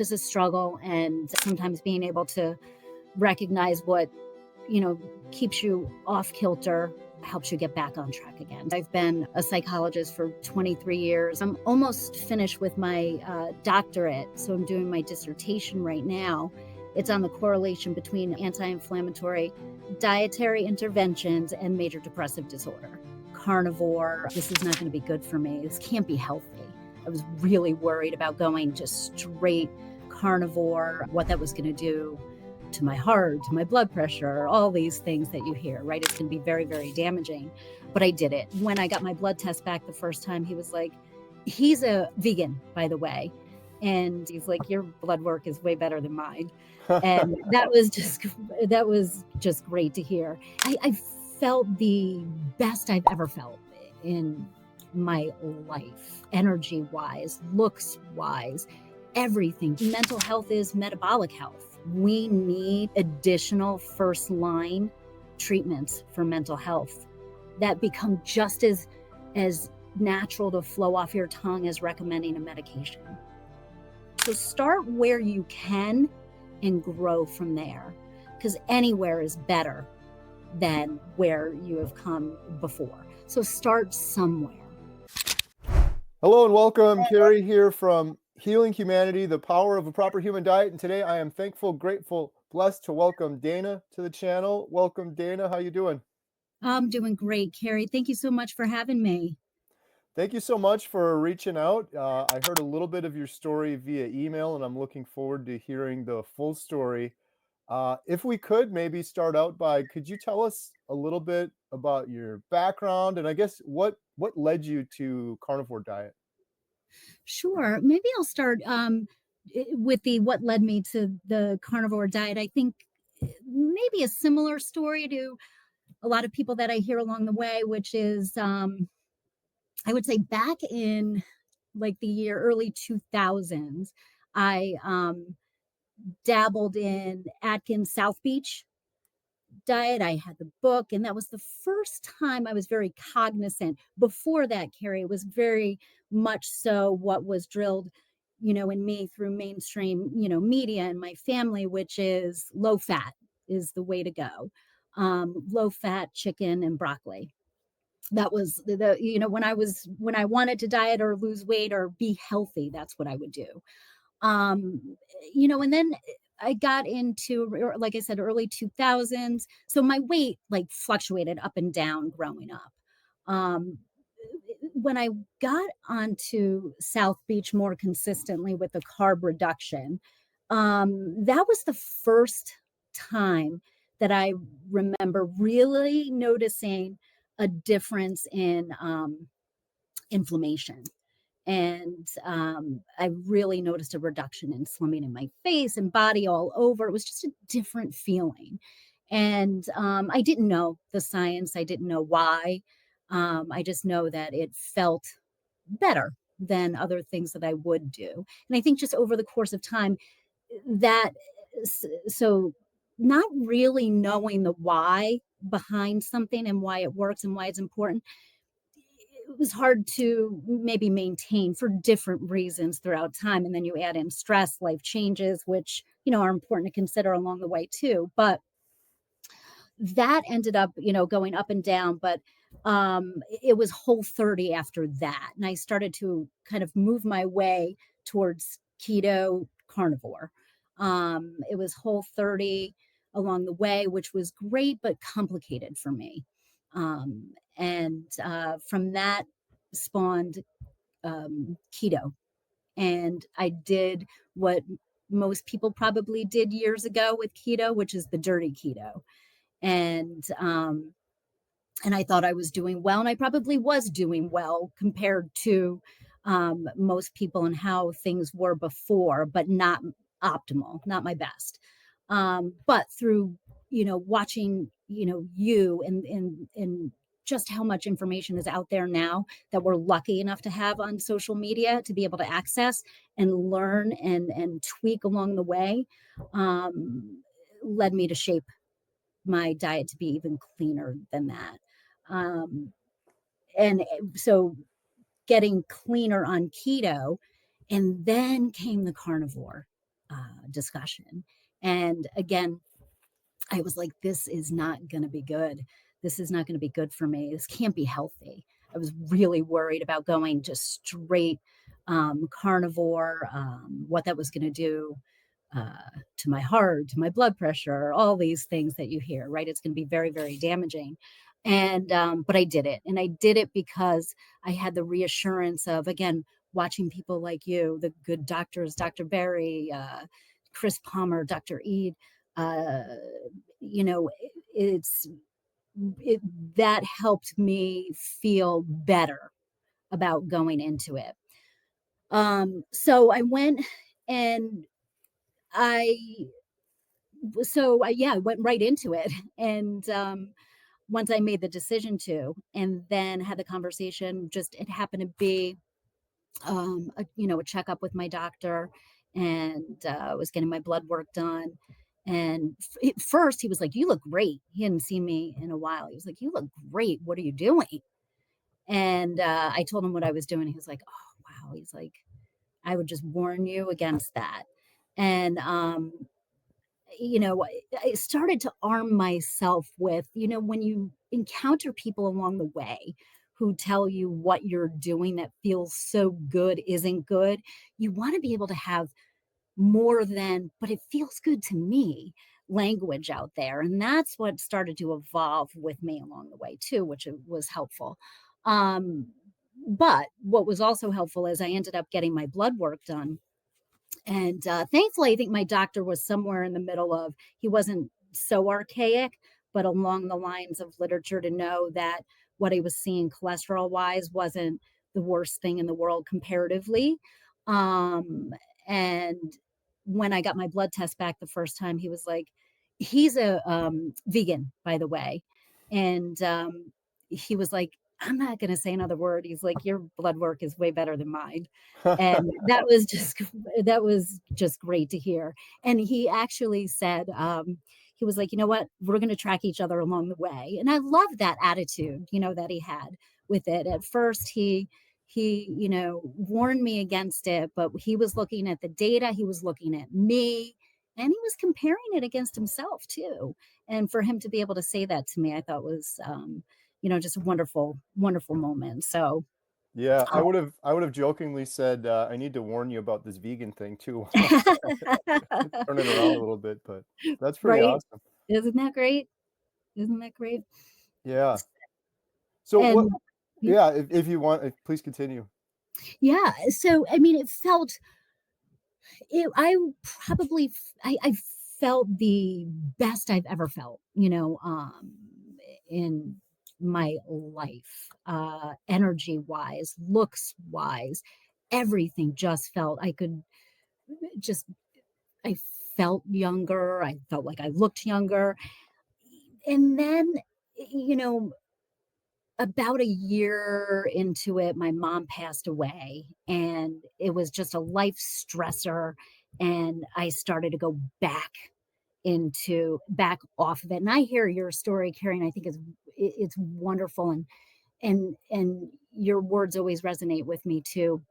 is a struggle, and sometimes being able to recognize what, you know, keeps you off kilter helps you get back on track again. I've been a psychologist for 23 years. I'm almost finished with my doctorate, so I'm doing my dissertation right now. It's on the correlation between anti-inflammatory dietary interventions and major depressive disorder. Carnivore, this is not going to be good for me. This can't be healthy. I was really worried about going just straight carnivore, what that was going to do to my heart, to my blood pressure, all these things that you hear, right? It's going to be very, very damaging. But I did it. When I got my blood test back the first time, he was like, he's a vegan, by the way. And he's like, your blood work is way better than mine. And that was just great to hear. I felt the best I've ever felt in my life, energy wise, looks wise, everything. Mental health is metabolic health. We need additional first line treatments for mental health that become just as natural to flow off your tongue as recommending a medication. So start where you can and grow from there, because anywhere is better than where you have come before. So start somewhere. Hello and welcome. Carrie here from Healing Humanity, the Power of a Proper Human Diet. And today I am thankful, grateful, blessed to welcome Dayna to the channel. Welcome, Dayna. How you doing? I'm doing great, Carrie. Thank you so much for having me. Thank you so much for reaching out. I heard a little bit of your story via email, and I'm looking forward to hearing the full story. If we could maybe start out by, could you tell us a little bit about your background and I guess what led you to carnivore diet? Sure. Maybe I'll start with the what led me to the carnivore diet. I think maybe a similar story to a lot of people that I hear along the way, which is I would say back in like the year early 2000s, I dabbled in Atkins South Beach diet. I had the book, and that was the first time I was very cognizant. Before that, Carrie, it was very much so what was drilled, in me through mainstream, media and my family, which is low fat is the way to go. Low fat chicken and broccoli. That was when I wanted to diet or lose weight or be healthy, that's what I would do. And then I got into, like I said, early 2000s. So my weight like fluctuated up and down growing up. Um, when I got onto South Beach more consistently with the carb reduction, that was the first time that I remember really noticing a difference in inflammation. And I really noticed a reduction in slimming in my face and body all over. It was just a different feeling. And I didn't know the science. I didn't know why. I just know that it felt better than other things that I would do. And I think just over the course of time, that so not really knowing the why behind something and why it works and why it's important, it was hard to maybe maintain for different reasons throughout time. And then you add in stress, life changes, which, are important to consider along the way too. But that ended up, going up and down. But it was Whole30 after that. And I started to kind of move my way towards keto carnivore. It was Whole30 along the way, which was great, but complicated for me. And from that spawned keto. And I did what most people probably did years ago with keto, which is the dirty keto. And I thought I was doing well, and I probably was doing well compared to most people and how things were before, but not optimal, not my best. But through, watching, you and just how much information is out there now that we're lucky enough to have on social media to be able to access and learn and tweak along the way, led me to shape my diet to be even cleaner than that. Um, and so getting cleaner on keto, and then came the carnivore. discussion. And again, I was like, this is not going to be good. This is not going to be good for me. This can't be healthy. I was really worried about going just straight carnivore, what that was going to do to my heart, to my blood pressure, all these things that you hear, right? It's going to be very, very damaging. And, but I did it. And I did it because I had the reassurance of, again, watching people like you, the good doctors, Dr. Berry, Chris Palmer, Dr. Eid, uh, you know, it's, it, that helped me feel better about going into it. So I went and I I went right into it, and, once I made the decision to, and then had the conversation, just it happened to be, a checkup with my doctor, and, was getting my blood work done, and at first, he was like, "You look great." He hadn't seen me in a while. He was like, "You look great. What are you doing?" And, I told him what I was doing. He was like, "Oh, wow." He's like, "I would just warn you against that." And, I started to arm myself with, when you encounter people along the way who tell you what you're doing that feels so good isn't good, you want to be able to have more than, but it feels good to me language out there. And that's what started to evolve with me along the way, too, which was helpful. Um, but what was also helpful is I ended up getting my blood work done, and, thankfully, I think my doctor was somewhere in the middle of he wasn't so archaic, but along the lines of literature to know that what I was seeing cholesterol-wise wasn't the worst thing in the world comparatively. And when I got my blood test back the first time, he was like he's a, vegan, by the way, and, he was like, "I'm not gonna say another word." He's like, "Your blood work is way better than mine." And that was just great to hear. And he actually said, he was like, "You know what? We're gonna track each other along the way." And I love that attitude, that he had with it. At first, he warned me against it, but he was looking at the data, he was looking at me, and he was comparing it against himself too. And for him to be able to say that to me, I thought was, just a wonderful, wonderful moment. So, Yeah, uh, I would have jokingly said, "I need to warn you about this vegan thing too." Turn it around a little bit, but that's pretty right? awesome. Isn't that great? Isn't that great? Yeah. So what And y yeah, if you want, please continue. yeah, so, I mean, I probably I felt the best I've ever felt, in my life, energy-wise, looks-wise, everything just felt I could just I felt younger, I felt like I looked younger, and then, you know about a year into it, my mom passed away, and it was just a life stressor, and I started to go back off of it. And I hear your story, Carrie, and I think it's wonderful, and your words always resonate with me too,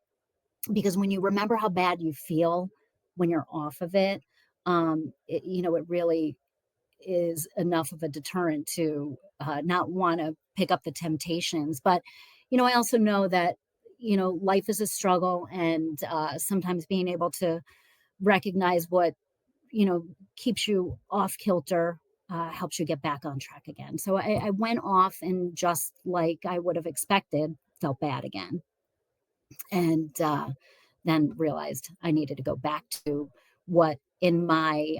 because when you remember how bad you feel when you're off of it, it really is enough of a deterrent to not want to pick up the temptations. But, I also know that, life is a struggle, and sometimes being able to recognize what, you know, keeps you off kilter helps you get back on track again. So I went off and just like I would have expected, felt bad again. And then realized I needed to go back to what in my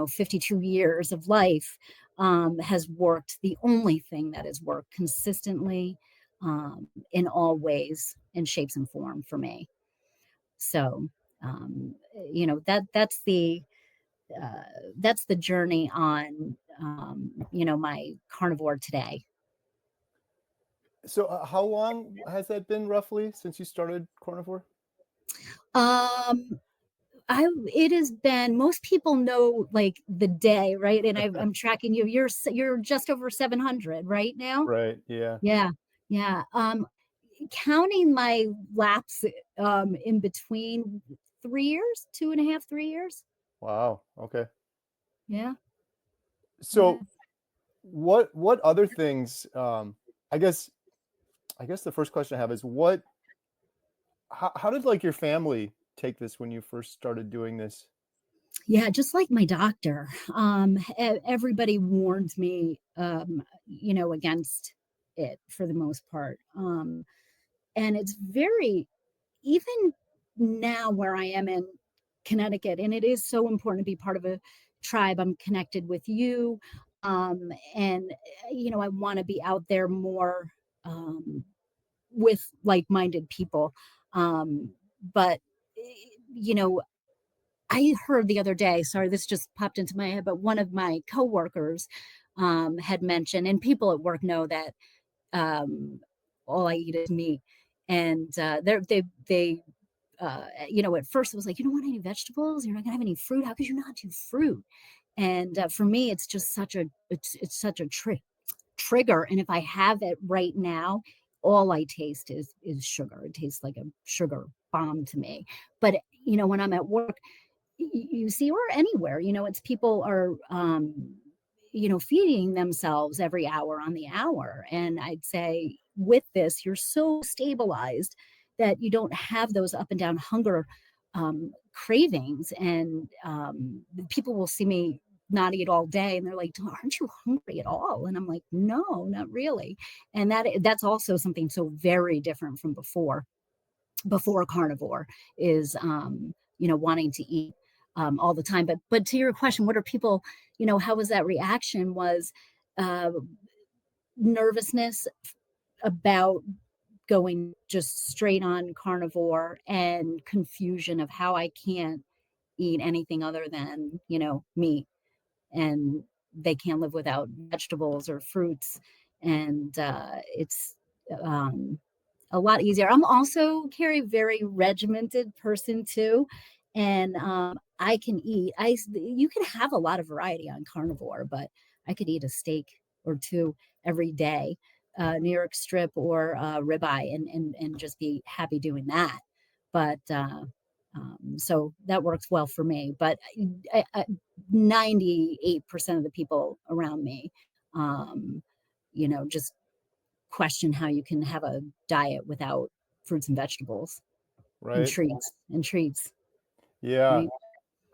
52 years of life has worked, the only thing that has worked consistently in all ways and shapes and form for me. So uh, that's the journey on my carnivore today. So, how long has that been roughly since you started carnivore? um I it has been most people know, like, the day, right? And I'm tracking you. You're just over 700 right now? Right, yeah. Yeah, yeah, counting my laps, in between, 3 years, 2.5, 3 years. Wow. Okay. Yeah. Yeah. So what other things, I guess I guess the first question I have is how did like your family take this when you first started doing this? Yeah, just like my doctor. Everybody warned me, against it for the most part. And it's very, even now where I am in Connecticut, and it is so important to be part of a tribe. I'm connected with you. And, I want to be out there more with like minded people. But, eh, you know, I heard the other day, sorry, this just popped into my head, but one of my coworkers had mentioned, and people at work know that um, all I eat is meat. And at first it was like, you don't want any vegetables? You're not gonna have any fruit? How could you not do fruit? And for me, it's just it's such a trigger. And if I have it right now, all I taste is sugar. It tastes like a sugar bomb to me. But when I'm at work, you see, or anywhere, it's people are feeding themselves every hour on the hour. And I'd say with this, you're so stabilized that you don't have those up and down hunger cravings. And people will see me not eat all day and they're like, aren't you hungry at all? And I'm like, no, not really. And that's also something so very different from before carnivore is wanting to eat all the time. But to your question, what are people, how was that reaction? Was uh, nervousness about going just straight on carnivore and confusion of how I can't eat anything other than meat, and they can't live without vegetables or fruits. And it's um, a lot easier. I'm also, Carrie, very regimented person too. And I can eat, you can have a lot of variety on carnivore, but I could eat a steak or two every day, New York strip or ribeye, and just be happy doing that. But so that works well for me. But 98% of the people around me, just question how you can have a diet without fruits and vegetables and Right? treats, Yeah. right?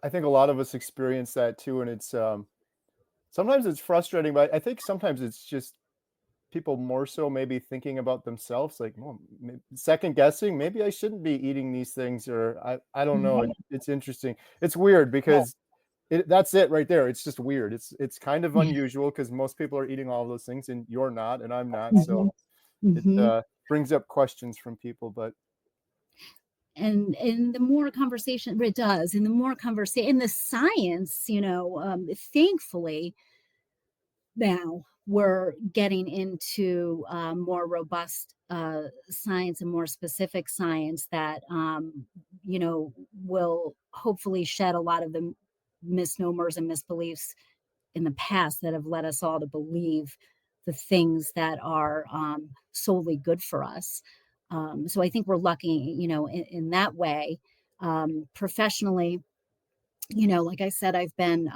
I think a lot of us experience that too, and it's sometimes it's frustrating, but I think sometimes it's just people more so maybe thinking about themselves, like, well, second guessing, maybe I shouldn't be eating these things, or I don't know. Mhm. It's interesting. It's weird because that's it right there. It's just weird. It's kind of Yeah. unusual because most people are eating all of those things, and you're not, and I'm not. So Mhm. it Mhm. brings up questions from people, but And the more conversation it does, and the more conversation, and the science, thankfully now we're getting into more robust science and more specific science that will hopefully shed a lot of the misnomers and misbeliefs in the past that have led us all to believe the things that are solely good for us. So I think we're lucky, in that way. Professionally, like I said, I've been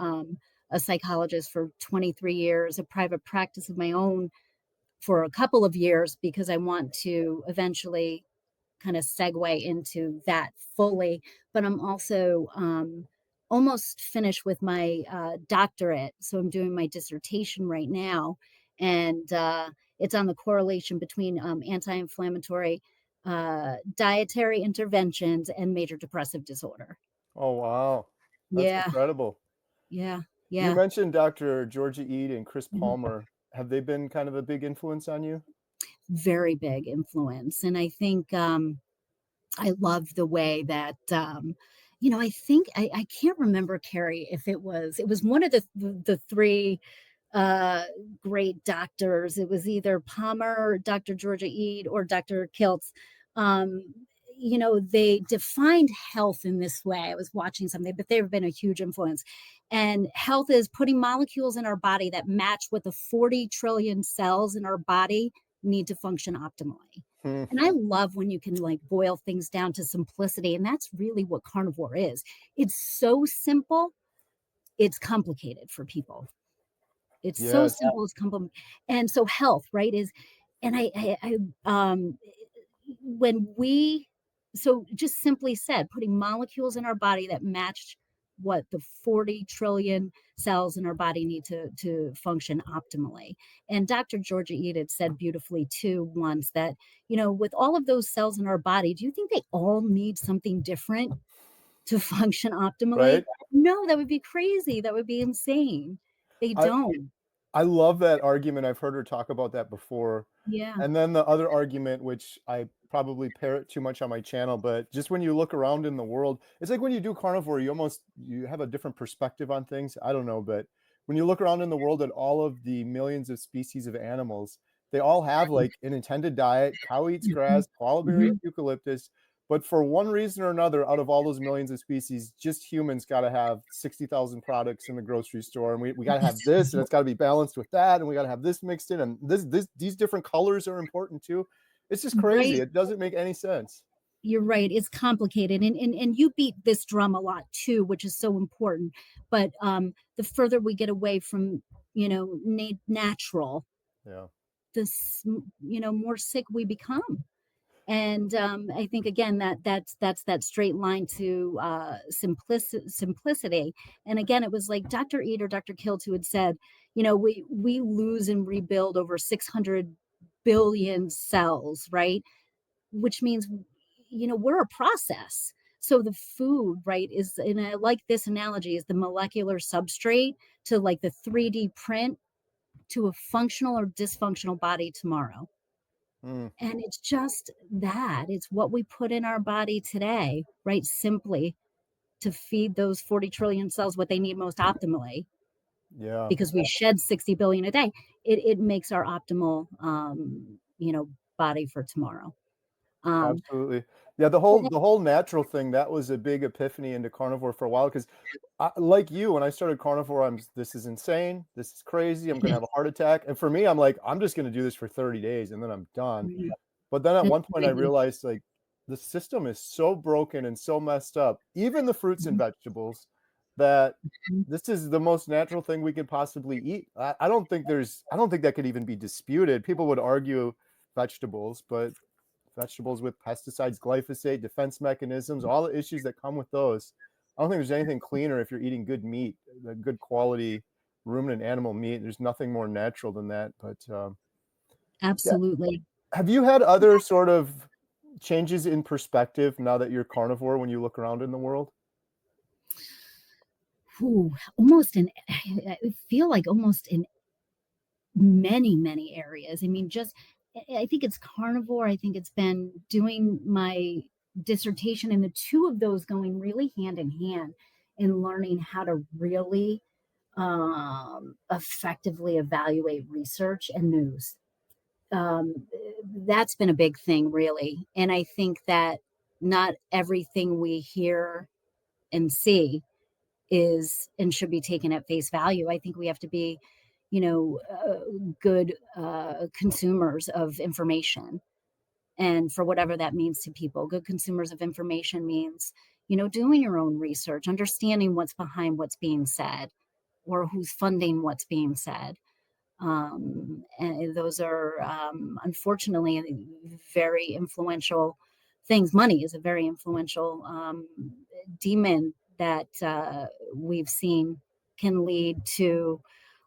a psychologist for 23 years, a private practice of my own for a couple of years because I want to eventually kind of segue into that fully. But I'm also almost finished with my doctorate. So I'm doing my dissertation right now. And it's on the correlation between anti inflammatory dietary interventions and major depressive disorder. oh wow, that's Yeah, incredible. yeah, You yeah. mentioned Dr. Georgia Ede and Chris Mhm. Palmer. Have they been kind of a big influence on you? Very big influence. And I think I love the way that I think I can't remember, Carrie, if it was one of the three uh great doctors. It was either Palmer, Dr. Georgia Ede, or Dr. Kiltz. Um, they defined health in this way. I was watching something, but they've been a huge influence. And health is putting molecules in our body that match with the 40 trillion cells in our body need to function optimally. Hmm. And I love when you can like boil things down to simplicity. And that's really what carnivore is. It's so simple, it's complicated for people. It's so Yes. simple, it's compli and so health, right, is and when we so just simply said, putting molecules in our body that match what the 40 trillion cells in our body need to function optimally. And Dr. Georgia Edith said beautifully too once that, with all of those cells in our body, do you think they all need something different to function optimally? Right. No, that would be crazy. That would be insane. They I don't. I love that argument. I've heard her talk about that before. Yeah. And then the other argument, which I probably parrot too much on my channel, but just when you look around in the world, it's like when you do carnivore, you have a different perspective on things. I don't know, but when you look around in the world at all of the millions of species of animals, they all have like an intended diet. Cow eats Mhm, grass, koala bear eats mhm. eucalyptus. But for one reason or another, out of all those millions of species, just humans got to have 60,000 products in the grocery store. And we got to have this, and it's got to be balanced with that. And we got to have this mixed in. And these different colors are important too. It's just crazy. Right. It doesn't make any sense. You're right. It's complicated. And you beat this drum a lot too, which is so important. But the further we get away from, natural, Yeah. more sick we become. And I think again that's that straight line to simplicity. And again, it was like Dr. Eid or Dr. Kilt who had said, we lose and rebuild over 600 billion cells, right? Which means, we're a process. So the food, right, is, and I like this analogy, is the molecular substrate to like the 3D print to a functional or dysfunctional body tomorrow. Mm, And it's just that. It's what we put in our body today, right? Simply to feed those 40 trillion cells what they need most optimally, yeah. because we shed 60 billion a day. It makes our optimal, body for tomorrow. Um, Absolutely. Yeah, the whole natural thing, that was a big epiphany into carnivore for a while because like you, when I started carnivore, this is insane. This is crazy. I'm gonna have a heart attack. And for me, I'm like, I'm just gonna do this for 30 days and then I'm done. But then at one point I realized like the system is so broken and so messed up, even the fruits and vegetables, that this is the most natural thing we could possibly eat. I don't think that could even be disputed. People would argue vegetables, but vegetables with pesticides, glyphosate, defense mechanisms, all the issues that come with those. I don't think there's anything cleaner if you're eating good meat, the good quality ruminant animal meat. There's nothing more natural than that. But yeah, Absolutely. have you had other sort of changes in perspective now that you're carnivore when you look around in the world? Ooh, almost in, I feel like almost in many, many areas. I mean, just I think it's carnivore. I think it's been doing my dissertation, and the two of those going really hand in hand in learning how to really effectively evaluate research and news. That's been a big thing, really. And I think that not everything we hear and see is and should be taken at face value. I think we have to be, good consumers of information. And for whatever that means to people, good consumers of information means, doing your own research, understanding what's behind what's being said or who's funding what's being said. And those are, unfortunately, very influential things. Money is a very influential demon that we've seen can lead to,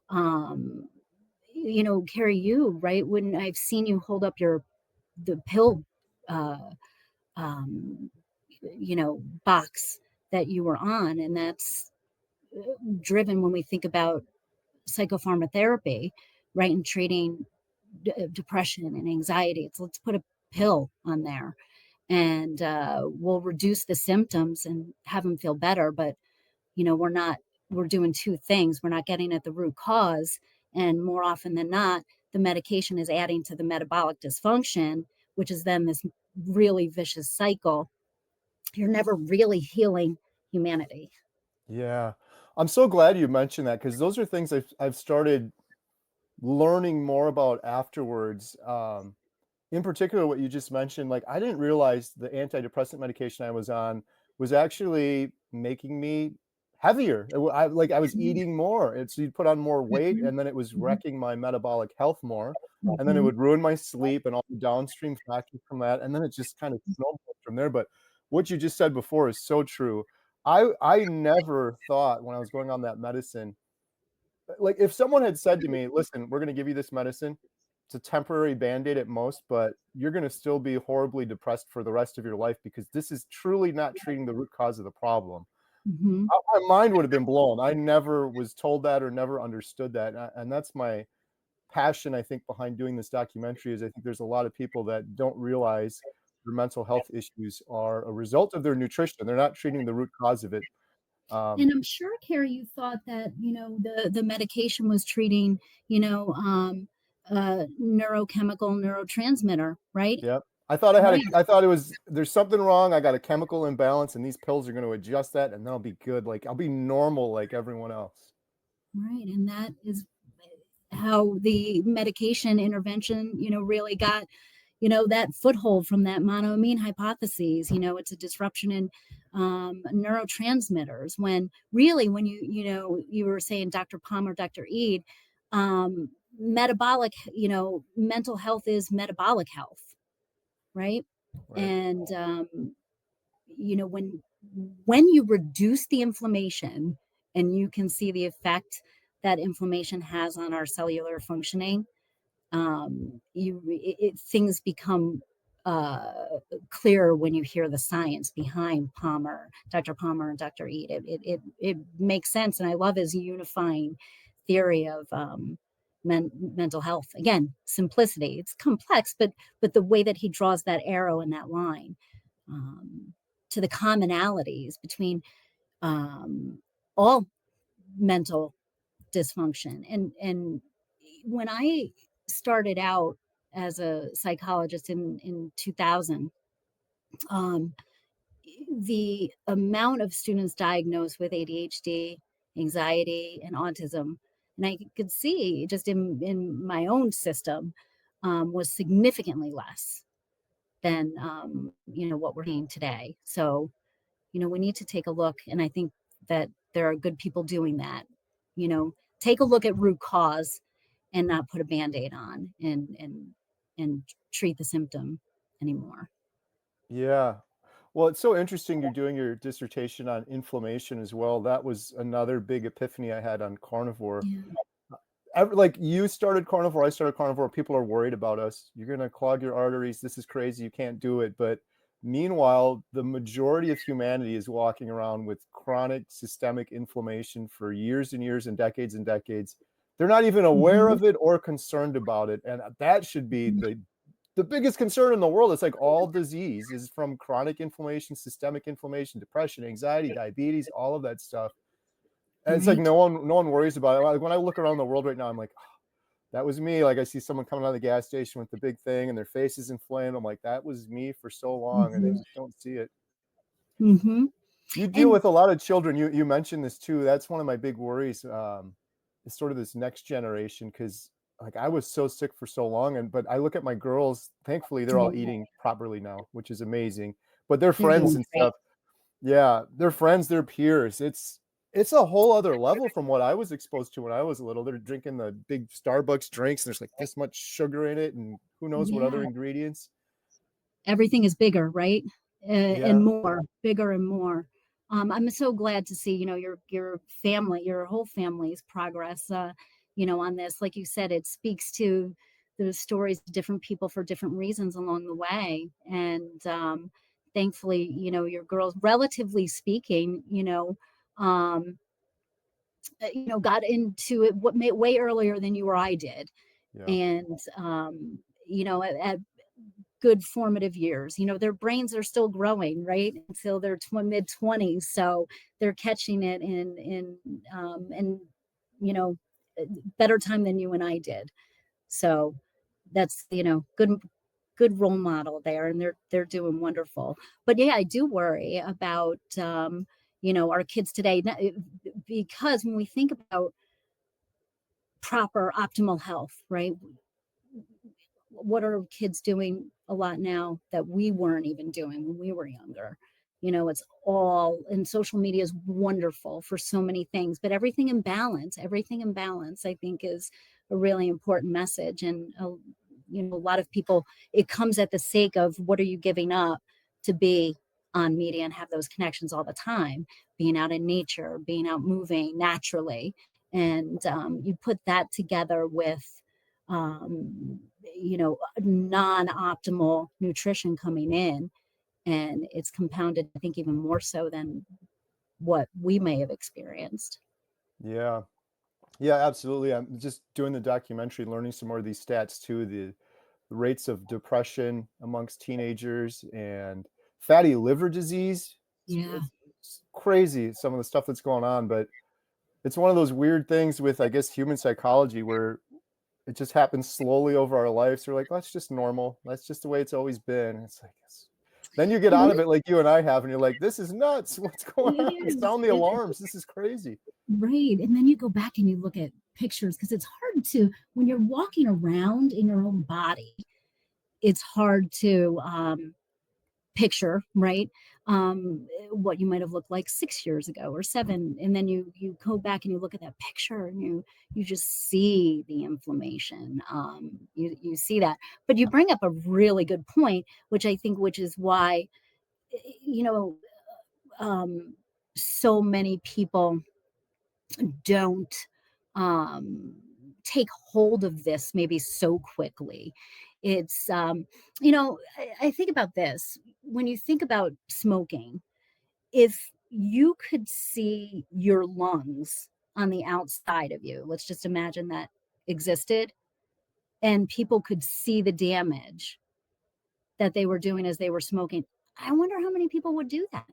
um, Carrie, you, right? When I've seen you hold up the pill, uh, um, box that you were on, and that's driven when we think about psychopharmacotherapy, right, and treating depression and anxiety. It's let's put a pill on there and we'll reduce the symptoms and have them feel better. But we're doing two things. We're not getting at the root cause, and more often than not, the medication is adding to the metabolic dysfunction, which is then this really vicious cycle. You're never really healing humanity. Yeah. I'm so glad you mentioned that because those are things I've started learning more about afterwards, in particular, what you just mentioned, like, I didn't realize the antidepressant medication I was on was actually making me heavier. I was Mhm, eating more. It's you'd put on more weight, mhm, and then it was mhm, wrecking my metabolic health more, and then it mhm, would ruin my sleep and all the downstream factors from that, and then it just kind of snowballed from there. But what you just said before is so true. I never thought when I was going on that medicine like, if someone had said to me, "Listen, we're gonna give you this medicine. It's a temporary Band-Aid at most, but you're gonna still be horribly depressed for the rest of your life because this is truly not treating the root cause of the problem." mhm. My mind would have been blown. I never was told that or never understood that, and that's my passion, I think, behind doing this documentary is I think there's a lot of people that don't realize their mental health issues are a result of their nutrition. They're not treating the root cause of it. Um, And I'm sure, Carrie, you thought that, the medication was treating, you know, neurochemical neurotransmitter, right? Yep. Right. I thought it was there's something wrong, I got a chemical imbalance, and these pills are gonna adjust that, and then I'll be good, like, I'll be normal like everyone else. Right. And that is how the medication intervention, really got, that foothold from that monoamine hypotheses. It's a disruption in neurotransmitters. When really, when you were saying Dr. Palmer, Dr. Eid, metabolic, mental health is metabolic health, right? Right. And when you reduce the inflammation and you can see the effect that inflammation has on our cellular functioning, things become clearer when you hear the science behind Dr. Palmer and Dr. Eid. It makes sense, and I love his unifying theory of mental health. Again, simplicity. It's complex, but the way that he draws that arrow and that line, um, to the commonalities between all mental dysfunction. And when I started out as a psychologist in 2000, um, the amount of students diagnosed with ADHD, anxiety, and autism, and I could see just in my own system, was significantly less than what we're seeing today. So we need to take a look. And I think that there are good people doing that. Take a look at root cause and not put a band-aid on and treat the symptom anymore. Yeah. Well, it's so interesting you're doing your dissertation on inflammation as well. That was another big epiphany I had on carnivore. Yeah. Like, you started carnivore, I started carnivore, people are worried about us. You're gonna clog your arteries, this is crazy, you can't do it, but meanwhile, the majority of humanity is walking around with chronic systemic inflammation for years and years and decades. They're not even aware Mhm, of it or concerned about it, and that should be mhm, the biggest concern in the world. It's like all disease is from chronic inflammation, systemic inflammation, depression, anxiety, diabetes, all of that stuff. And it's like right. no one worries about it. Like, when I look around the world right now, I'm like, "Oh, that was me." Like, I see someone coming out of the gas station with the big thing and their face is inflamed. I'm like, "That was me for so long," and they Mhm, just don't see it. mhm. You deal And with a lot of children. You mentioned this too. That's one of my big worries, is sort of this next generation because like, I was so sick for so long, but I look at my girls, thankfully, they're all yeah, eating properly now, which is amazing, but their they're friends doing and great. stuff. Yeah, their friends, their peers, it's a whole other level from what I was exposed to when I was little. They're drinking the big Starbucks drinks, and there's, like, this much sugar in it and who knows what other Yeah, ingredients. everything is bigger, right? And Yeah, more, bigger and more. I'm so glad to see, your family, your whole family's progress, on this. Like you said, it speaks to the stories of different people for different reasons along the way. And thankfully, your girls, relatively speaking, um, got into it way earlier than you or I did. yeah. And, at good formative years. Their brains are still growing, right? Until their mid 20s. So they're catching it in you know, better time than you and I did. So that's, good role model there, and they're doing wonderful. But yeah, I do worry about our kids today because when we think about proper optimal health, right? What are kids doing a lot now that we weren't even doing when we were younger? It's all, and social media is wonderful for so many things, but everything in balance, I think is a really important message. And, a lot of people, it comes at the sake of what are you giving up to be on media and have those connections all the time, being out in nature, being out moving naturally. And you put that together with, um, non-optimal nutrition coming in, and it's compounded, I think, even more so than what we may have experienced. Yeah. Yeah, absolutely. I'm just doing the documentary, learning some more of these stats too, the rates of depression amongst teenagers and fatty liver disease. Yeah. It's crazy some of the stuff that's going on, but it's one of those weird things with, I guess, human psychology where it just happens slowly over our lives. We're like, "That's just normal. That's just the way it's always been." And it's like then you get It out of is. it like you and I have, and you're like, "This is nuts. What's going It on? is. Sound the It alarms. is. This is crazy." Right. And then you go back and you look at pictures because it's hard to, when you're walking around in your own body, it's hard to picture, right? What you might have looked like 6 years ago or seven, and then you go back and you look at that picture and you just see the inflammation. You see that, but you bring up a really good point, which I think, which is why, you know, um, so many people don't um, take hold of this maybe so quickly. It's, I think about this. When you think about smoking, if you could see your lungs on the outside of you, let's just imagine that existed, and people could see the damage that they were doing as they were smoking. I wonder how many people would do that.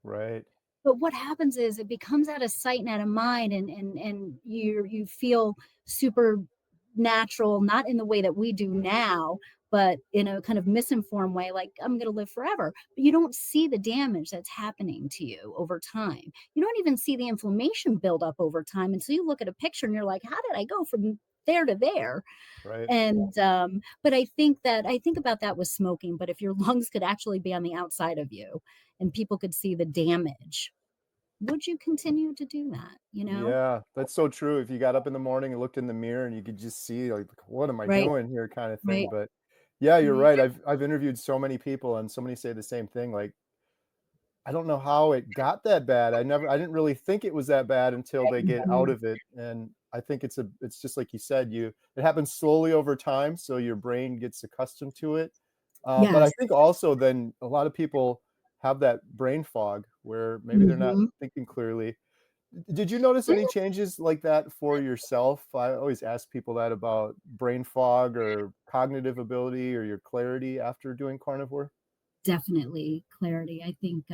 Right. But what happens is it becomes out of sight and out of mind, and you feel super natural, not in the way that we do now, but in a kind of misinformed way, like I'm gonna live forever. But you don't see the damage that's happening to you over time. You don't even see the inflammation build up over time until you look at a picture and you're like, how did I go from there to there? Right. And but I think about that with smoking, but if your lungs could actually be on the outside of you and people could see the damage, would you continue to do that, you know? Yeah, that's so true. If you got up in the morning and looked in the mirror and you could just see like, "What am I Right, doing here?" kind of right, thing, but yeah, you're right. right. I've interviewed so many people and so many say the same thing, like, I don't know how it got that bad. I didn't really think it was that bad until they get out Mhm. of it, and I think it's just like you said, it happens slowly over time, so your brain gets accustomed to it. But I Yes. think also then a lot of people have that brain fog where maybe they're not Mhm. thinking clearly. Did you notice any changes like that for yourself? I always ask people that about brain fog or cognitive ability or your clarity after doing carnivore. Definitely clarity. I think,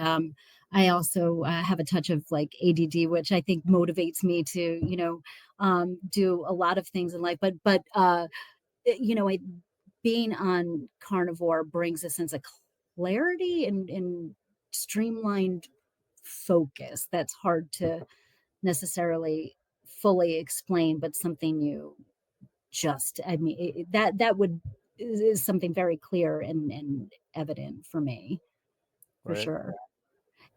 I also, have a touch of, like, ADD, which I think motivates me to, do a lot of things in life, I being on carnivore brings a sense of clarity and streamlined focus that's hard to necessarily fully explain, but something you just, I mean, that would is something very clear and evident for me, for Right, sure.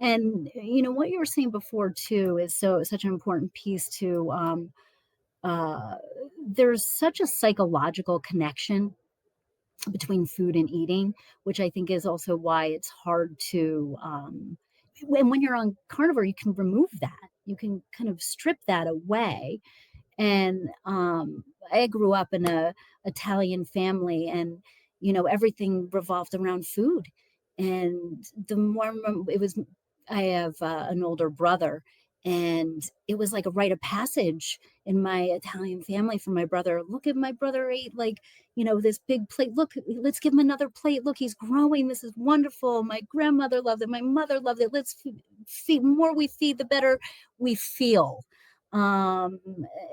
And what you were saying before too is such an important piece to, uh there's such a psychological connection between food and eating, which I think is also why it's hard to, when you're on carnivore, you can remove that. You can kind of strip that away. And I grew up in a Italian family, and everything revolved around food. And the more it was, I have an older brother, and it was like a rite of passage in my Italian family for my brother. Look at my brother ate, like, this big plate. Look, let's give him another plate. Look, he's growing. This is wonderful. My grandmother loved it. My mother loved it. Let's feed. More we feed, the better we feel. um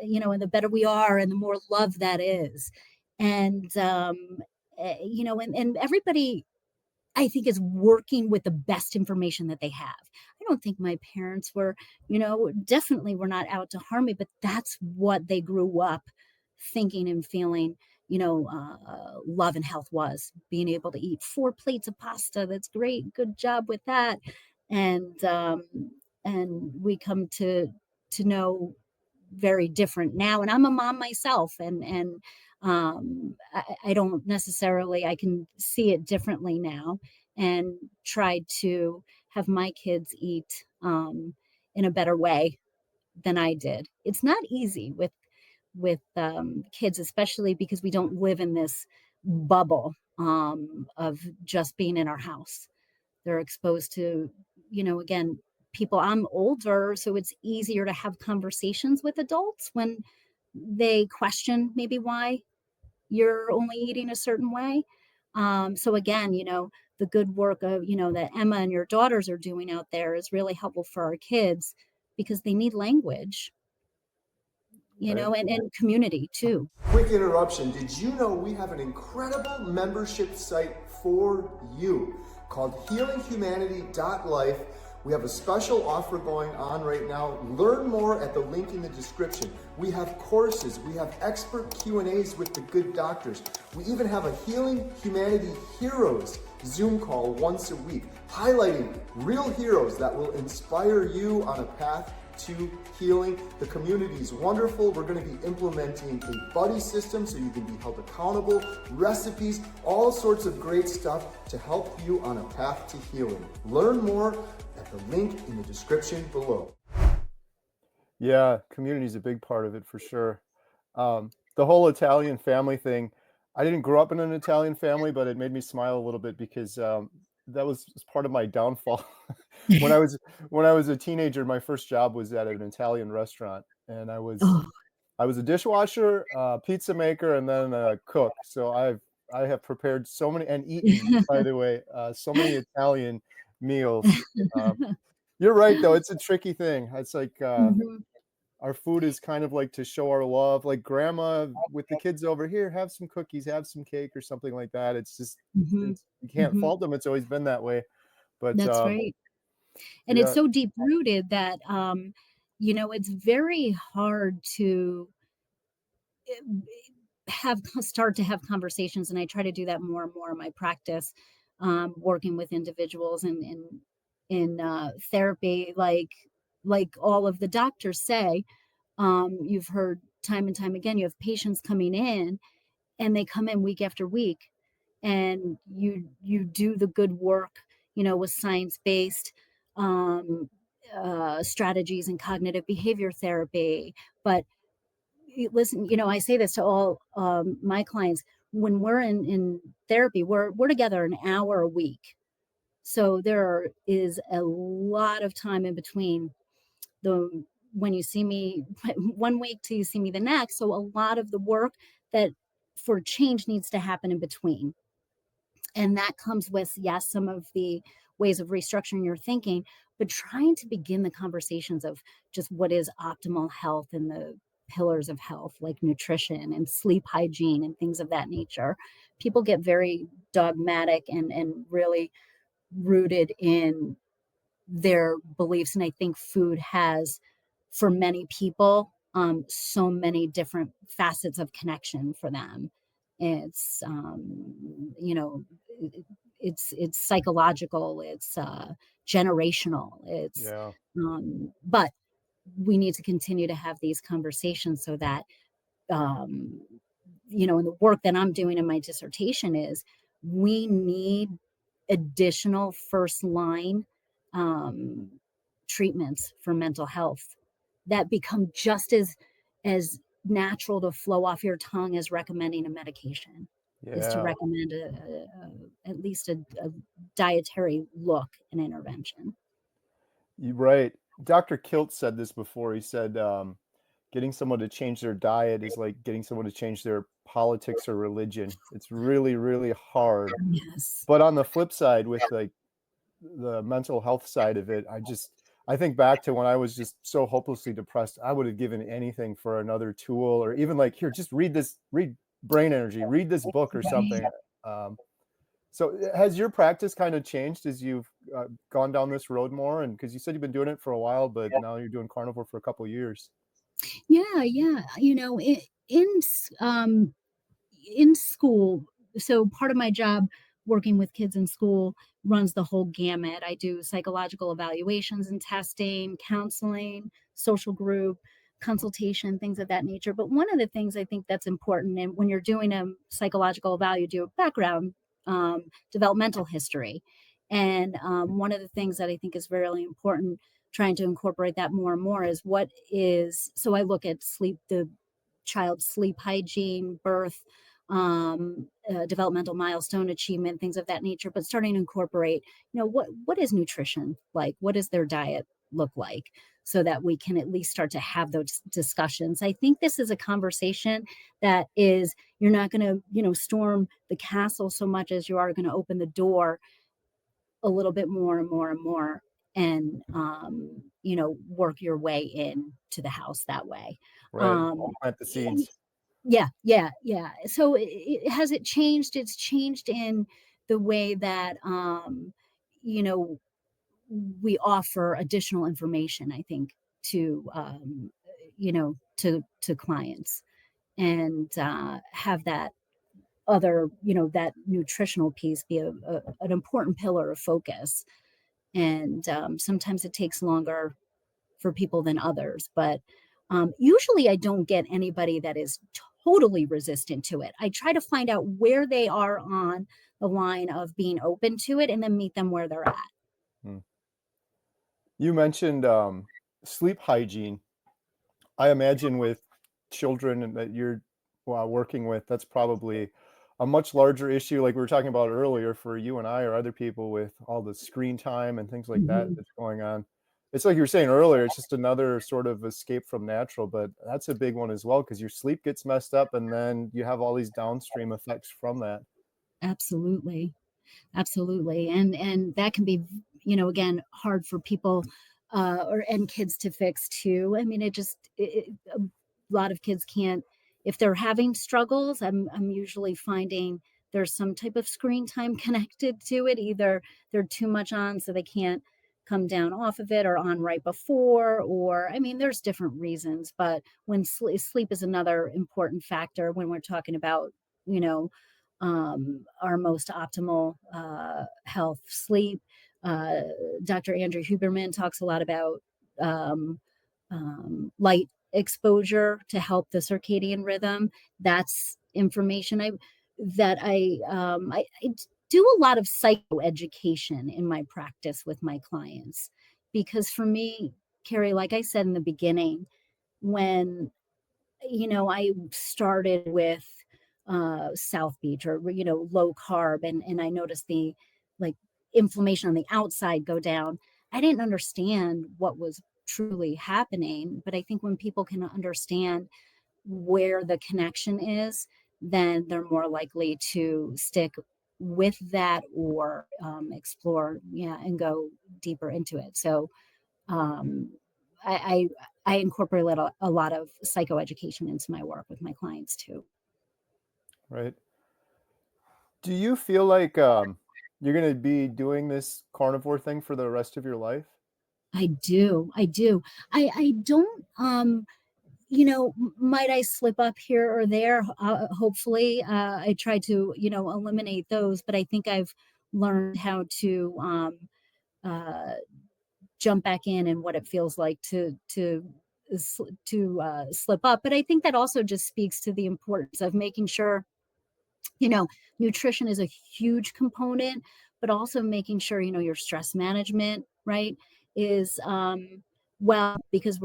and the better we are and the more love that is. And and everybody, I think, is working with the best information that they have. I don't think my parents were, definitely were not out to harm me, but that's what they grew up thinking and feeling, love and health was. Being able to eat 4 plates of pasta, that's great, good job with that. And we come to know very different now. And I'm a mom myself, and I don't necessarily, I can see it differently now, and try to have my kids eat in a better way than I did. It's not easy with kids, especially because we don't live in this bubble of just being in our house. They're exposed to, again, people. I'm older, so it's easier to have conversations with adults when they question maybe why you're only eating a certain way. So again, the good work of, that Emma and your daughters are doing out there is really helpful for our kids because they need language, Right. and community too. Quick interruption. Did you know we have an incredible membership site for you called healinghumanity.life? We have a special offer going on right now. Learn more at the link in the description. We have courses, we have expert Q&As with the good doctors. We even have a Healing Humanity Heroes Zoom call once a week, highlighting real heroes that will inspire you on a path to healing. The community is wonderful. We're going to be implementing a buddy system so you can be held accountable, recipes, all sorts of great stuff to help you on a path to healing. Learn more at the link in the description below. Yeah, community is a big part of it for sure. The whole Italian family thing, I didn't grow up in an Italian family, but it made me smile a little bit because that was part of my downfall. When I was a teenager, my first job was at an Italian restaurant, and Oh, I was a dishwasher, pizza maker, and then a cook. So I have prepared so many and eaten, by the way, so many Italian meals. You're right, though. It's a tricky thing. It's like mhm, our food is kind of like to show our love. Like grandma with the kids over here, have some cookies, have some cake, or something like that. It's just mhm, you can't mhm. fault them. It's always been that way. But That's right. And it's yeah, so deep rooted that it's very hard to start to have conversations, and I try to do that more and more in my practice, working with individuals and in therapy, like all of the doctors say. You've heard time and time again, you have patients coming in, and they come in week after week, and you do the good work, with science-based strategies and cognitive behavior therapy. But listen, I say this to all my clients. When we're in therapy, we're together an hour a week, so is a lot of time in between the when you see me one week till you see me the next. So a lot of the work that for change needs to happen in between. And that comes with, yes, some of the ways of restructuring your thinking, but trying to begin the conversations of just what is optimal health and the pillars of health, like nutrition and sleep hygiene and things of that nature. People get very dogmatic and really rooted in their beliefs. And I think food has, for many people, so many different facets of connection for them. It's it's psychological, it's generational, yeah, but we need to continue to have these conversations so that um, and the work that I'm doing in my dissertation is we need additional first line um, treatments for mental health that become just as natural to flow off your tongue as recommending a medication is to yeah. recommend at least a dietary look and intervention. You're right. Dr. Kilt said this before. He said, getting someone to change their diet is like getting someone to change their politics or religion. It's really, really hard. Yes. But on the flip side, with like the mental health side of it, I think back to when I was just so hopelessly depressed. I would have given anything for another tool, or even like, here, just read Brain Energy, read this book or something. Right. So has your practice kind of changed as you've gone down this road more? And because you said you've been doing it for a while, but now you're doing carnivore for a couple years. Yeah, yeah. In school, so part of my job working with kids in school runs the whole gamut. I do psychological evaluations and testing, counseling, social group, consultation, things of that nature. But one of the things I think that's important, and when you're doing a psychological eval, you do a background, developmental history. And one of the things that I think is really important, trying to incorporate that more and more, is so I look at sleep, the child's sleep hygiene, birth, developmental milestone achievement, things of that nature, but starting to incorporate, what is nutrition like? What does their diet look like? So that we can at least start to have those discussions. I think this is a conversation that is, you're not going to, storm the castle so much as you are going to open the door a little bit more and more and more, and work your way in to the house that way. Right. um Plant the seeds. yeah, yeah, yeah. So has it changed? It's changed in the way that you know we offer additional information, I think, to to clients, and have that other, that nutritional piece be an important pillar of focus. And sometimes it takes longer for people than others, but usually I don't get anybody that is totally resistant to it. I try to find out where they are on the line of being open to it and then meet them where they're at. Hmm. You mentioned sleep hygiene. I imagine with children and that you're working with, that's probably a much larger issue, like we were talking about earlier, for you and I or other people with all the screen time and things like that Mhm. that's going on. It's like you were saying earlier, it's just another sort of escape from natural, but that's a big one as well because your sleep gets messed up and then you have all these downstream effects from that. Absolutely. Absolutely. And that can be, again, hard for people, or and kids to fix too. I mean, a lot of kids can't, if they're having struggles. I'm usually finding there's some type of screen time connected to it. Either they're too much on so they can't come down off of it, or on right before, or I mean, there's different reasons. But when sleep is another important factor when we're talking about, you know our most optimal health. Sleep. Uh, Dr. Andrew Huberman talks a lot about um, light exposure to help the circadian rhythm. That's information I do a lot of psychoeducation in my practice with my clients, because for me, Carrie, like I said in the beginning, when I started with South Beach, or low carb, and I noticed the, like, inflammation on the outside go down. I didn't understand what was truly happening, but I think when people can understand where the connection is, then they're more likely to stick with that, or explore, yeah, and go deeper into it. So um, I, I incorporate a lot of psychoeducation into my work with my clients too. Right. Do you feel like you're going to be doing this carnivore thing for the rest of your life? I do, I do. I don't, might I slip up here or there? Hopefully, I try to, eliminate those, but I think I've learned how to uh, jump back in, and what it feels like to slip up. But I think that also just speaks to the importance of making sure, you know, nutrition is a huge component, but also making sure, your stress management, right, is well, because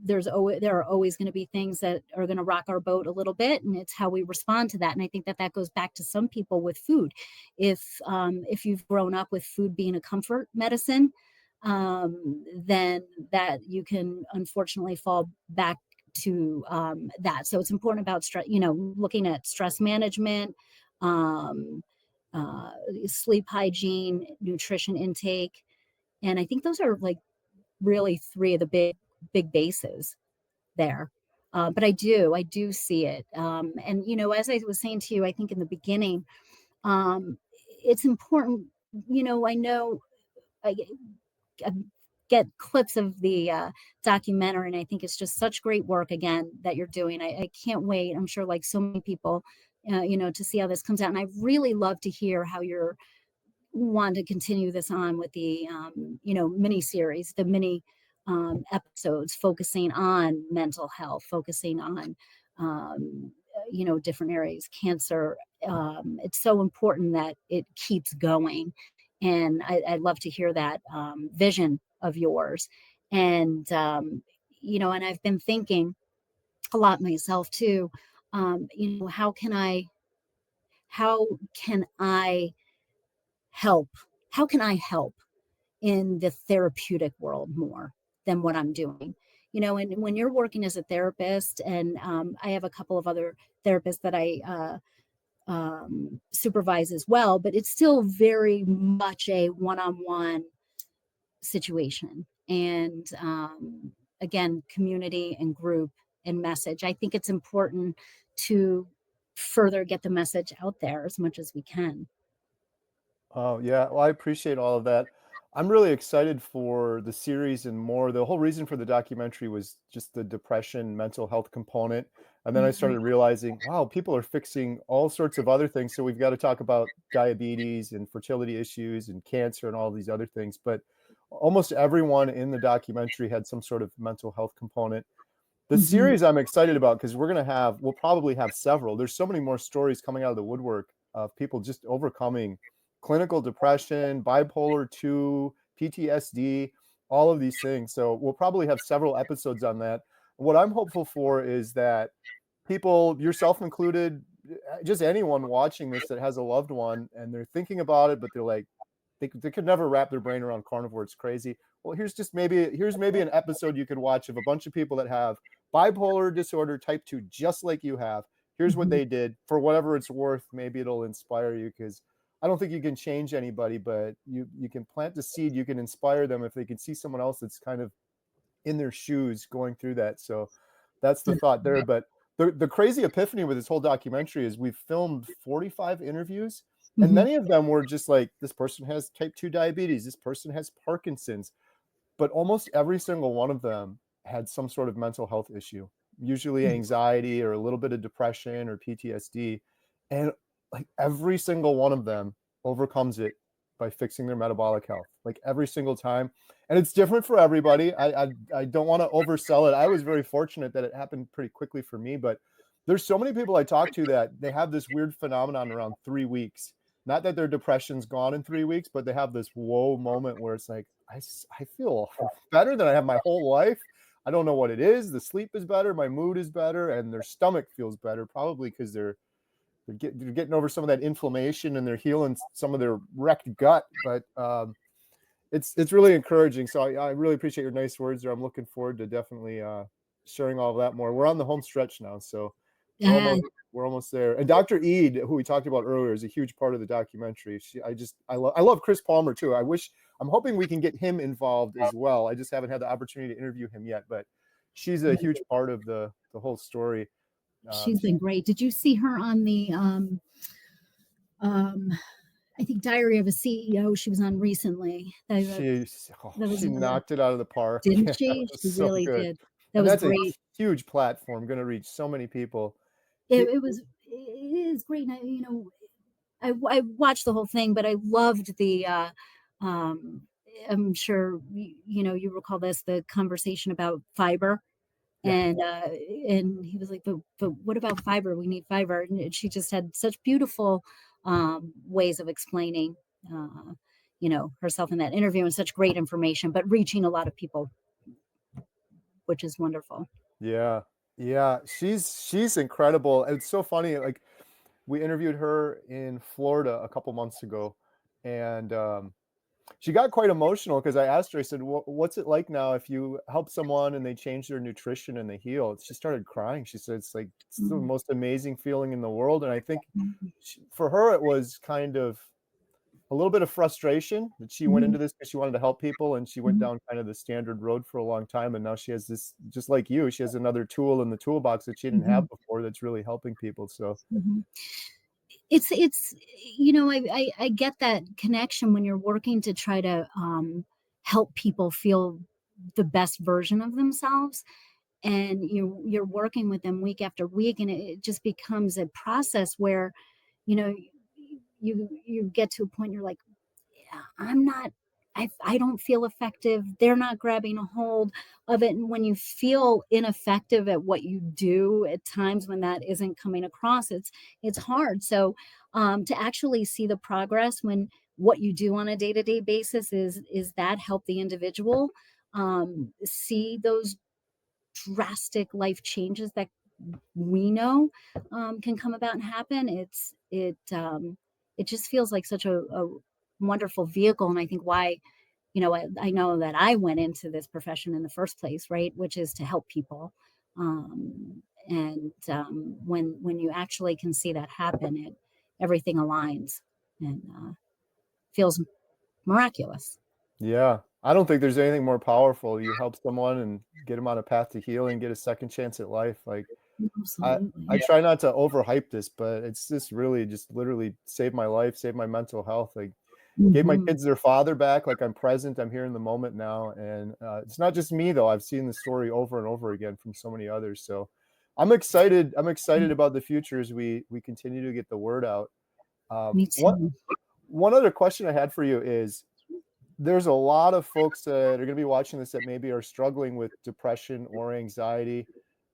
there are always going to be things that are going to rock our boat a little bit, and it's how we respond to that. And I think that goes back to some people with food. If you've grown up with food being a comfort medicine, then that you can unfortunately fall back to that. So it's important about stress, looking at stress management, um, uh, sleep hygiene, nutrition intake. And I think those are, like, really three of the big bases there. But I do see it. And, as I was saying to you, I think in the beginning, um, it's important, I know I, get clips of the documentary, and I think it's just such great work again that you're doing. I can't wait. I'm sure, like so many people, to see how this comes out. And I really love to hear how you're want to continue this on with the mini series, the mini episodes focusing on mental health, focusing on different areas, cancer. It's so important that it keeps going, and I'd love to hear that vision of yours. And and I've been thinking a lot myself too. How can I help? How can I help in the therapeutic world more than what I'm doing? And when you're working as a therapist, and I have a couple of other therapists that I supervise as well, but it's still very much a one-on-one situation. And again, community and group and message. I think it's important to further get the message out there as much as we can. Oh, yeah. Well, I appreciate all of that. I'm really excited for the series and more. The whole reason for the documentary was just the depression, mental health component. And then I Mhm. started realizing, wow, people are fixing all sorts of other things. So we've got to talk about diabetes and fertility issues and cancer and all these other things. But almost everyone in the documentary had some sort of mental health component. The Mhm. series I'm excited about because we'll probably have several. There's so many more stories coming out of the woodwork of people just overcoming clinical depression, bipolar 2, PTSD, all of these things. So we'll probably have several episodes on that. What I'm hopeful for is that people, yourself included, just anyone watching this that has a loved one and they're thinking about it, but they're like, they could never wrap their brain around carnivore. It's crazy. Well, here's maybe an episode you could watch of a bunch of people that have bipolar disorder type 2, just like you have. Here's what Mhm. they did. For whatever it's worth, maybe it'll inspire you, because I don't think you can change anybody, but you can plant the seed. You can inspire them if they can see someone else that's kind of in their shoes going through that. So that's the thought there. But the crazy epiphany with this whole documentary is we've filmed 45 interviews, and Mhm. many of them were just like, this person has type 2 diabetes, this person has Parkinson's, but almost every single one of them had some sort of mental health issue, usually anxiety or a little bit of depression or PTSD. And like every single one of them overcomes it by fixing their metabolic health, like every single time. And it's different for everybody. I don't want to oversell it. I was very fortunate that it happened pretty quickly for me, but there's so many people I talk to that they have this weird phenomenon around 3 weeks. Not that their depression's gone in 3 weeks, but they have this whoa moment where it's like, I feel better than I have my whole life. I don't know what it is. The sleep is better, my mood is better, and their stomach feels better, probably because they're getting over some of that inflammation and they're healing some of their wrecked gut. But it's really encouraging. So I really appreciate your nice words there. I'm looking forward to definitely sharing all of that more. We're on the home stretch now, so we're Yeah. almost we're almost there. And Dr. Eid, who we talked about earlier, is a huge part of the documentary. I love Chris Palmer too. I'm hoping we can get him involved as well. I just haven't had the opportunity to interview him yet, but she's a huge part of the whole story. She's been great. Did you see her on the um I think Diary of a CEO she was on recently? That was She another, knocked it out of the park. didn't Yeah, it she? was She so really good. did. That And was that's a great. huge platform, going to reach so many people. It, The it was it is great. And I watched the whole thing, but I loved the um I'm sure you recall this, the conversation about fiber. Yeah, And he was like, but what about fiber? We need fiber. And she just had such beautiful ways of explaining herself in that interview, and such great information, but reaching a lot of people, which is wonderful. yeah, yeah. She's incredible. It's so funny. Like, we interviewed her in Florida a couple months ago, and she got quite emotional because I asked her. I said, "What's it like now if you help someone and they change their nutrition and they heal?" She started crying. She said, it's the Mhm. most amazing feeling in the world." And I think Mhm. for her, it was kind of a little bit of frustration that she went Mhm. into this because she wanted to help people, and she went Mhm. down kind of the standard road for a long time. And now she has this, just like you, she has another tool in the toolbox that she didn't have Mhm. before that's really helping people. So Mhm. It's I get that connection when you're working to try to help people feel the best version of themselves, and you're working with them week after week, and it just becomes a process where, you know, you get to a point you're like, "Yeah, I'm not, I don't feel effective. They're not grabbing a hold of it." And when you feel ineffective at what you do at times when that isn't coming across, it's hard. So to actually see the progress when what you do on a day-to-day basis is that help the individual see those drastic life changes that we know can come about and happen. It just feels like such a wonderful vehicle, and I think why, I know that I went into this profession in the first place, right? Which is to help people. And when you actually can see that happen, everything aligns and feels miraculous. Yeah. I don't think there's anything more powerful. You help someone and get them on a path to healing, get a second chance at life. Like I Absolutely. I try not to overhype this, but it's just really just literally saved my life, saved my mental health. Like gave my Hmm. kids their father back. Like I'm present, I'm here in the moment now. And it's not just me though. I've seen the story over and over again from so many others. So I'm excited. I'm excited about the future as we continue to get the word out. Me What too. one other question I had for you is there's a lot of folks that are going to be watching this that maybe are struggling with depression or anxiety,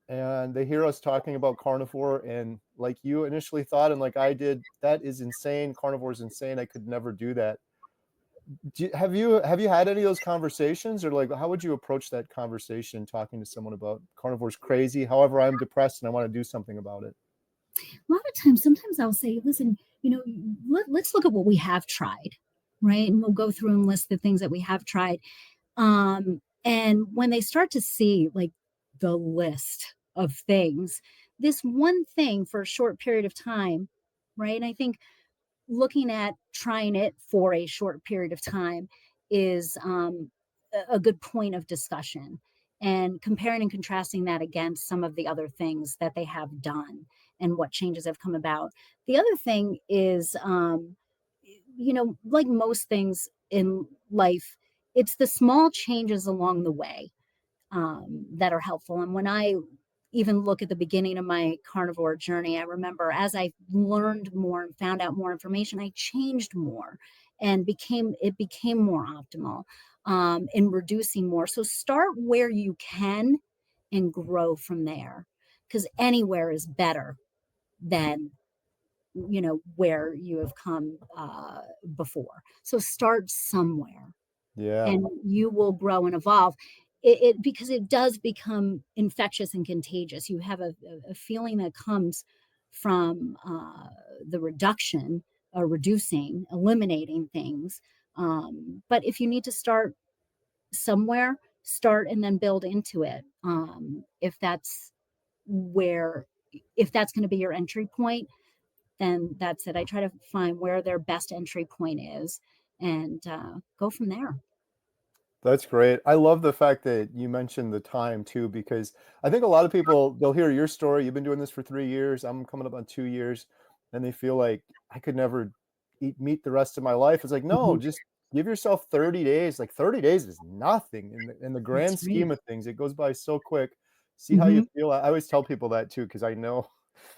and they hear us talking about carnivore, and like you initially thought, and like I did, that is insane. Carnivore is insane. I could never do that. Have you had any of those conversations, or like how would you approach that conversation talking to someone about carnivore's crazy? However, I'm depressed and I want to do something about it. A lot of times, sometimes I'll say, listen, let's look at what we have tried, right? And we'll go through and list the things that we have tried. And when they start to see like the list of things, this one thing for a short period of time, right? And I think looking at trying it for a short period of time is a good point of discussion, and comparing and contrasting that against some of the other things that they have done and what changes have come about. The other thing is, like most things in life, it's the small changes along the way that are helpful. And when I even look at the beginning of my carnivore journey, I remember as I learned more and found out more information, I changed more and became more optimal in reducing more. So start where you can and grow from there, because anywhere is better than where you have come before. So start somewhere Yeah. and you will grow and evolve. It because it does become infectious and contagious. You have a feeling that comes from the reduction or reducing, eliminating things. But if you need to start somewhere, start and then build into it. Where, if that's going to be your entry point, then that's it. I try to find where their best entry point is and go from there. That's great. I love the fact that you mentioned the time too, because I think a lot of people, they'll hear your story. You've been doing this for 3 years. I'm coming up on 2 years, and they feel like I could never eat meat the rest of my life. It's like, no, Mhm. just give yourself 30 days. Like 30 days is nothing in the That's grand right. scheme of things. It goes by so quick. See how you Mhm. feel. I always tell people that too, because I know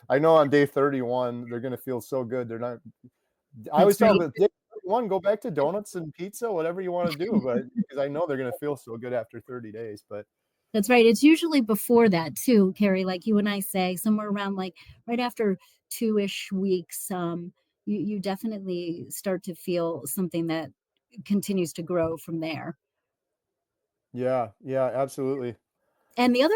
on day 31 they're gonna feel so good. They're not I always That's tell right. them, "Day 1, go back to donuts and pizza, whatever you wanna do," but because I know they're gonna feel so good after 30 days, but That's right. It's usually before that too, Carrie, like you and I say, somewhere around like right after 2-ish weeks, you definitely start to feel something that continues to grow from there. yeah, yeah, absolutely. And the other